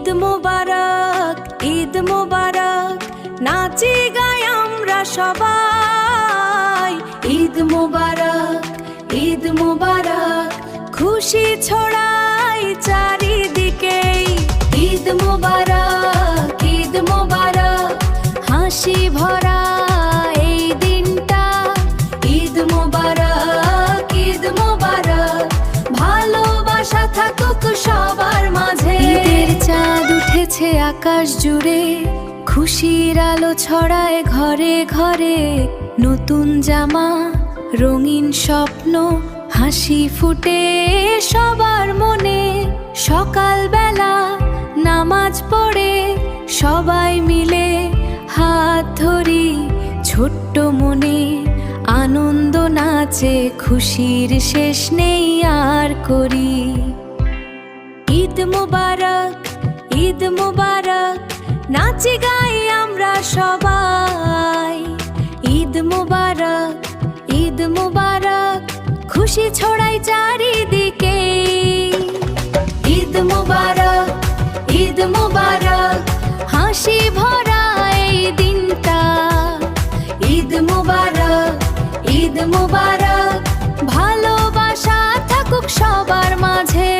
ঈদ মোবারক, ঈদ মোবারক, নাচি গাই আমরা সবাই। ঈদ মোবারক, ঈদ মোবারক, খুশি ছড়াই চারিদিকে। ঈদ মোবারক, ঈদ মোবারক, হাসি ভরা এই দিনটা। ঈদ মোবারক, ঈদ মোবারক, ভালোবাসা থাকুক সবার মাঝে। ঈদের চাঁদ উঠেছে আকাশ জুড়ে, খুশির আলো ছড়ায় ঘরে ঘরে। নতুন জামা, রঙিন স্বপ্ন, হাসি ফুটে সবার মনে। সকালবেলা নামাজ পড়ে সবাই মিলে হাত ধরি, ছোট্ট মনে আনন্দ নাচে, খুশির শেষ নেই আর করি। ঈদ মোবারক, ঈদ মোবারক, নাচি গাই আমরা সবাই। ঈদ মোবারক, ঈদ মোবারক, খুশি ছড়াই চারিদিকে। ঈদ মোবারক, ঈদ মোবারক, হাসি ভরা এই দিনটা। ঈদ মোবারক, ঈদ মোবারক, ভালোবাসা থাকুক সবার মাঝে।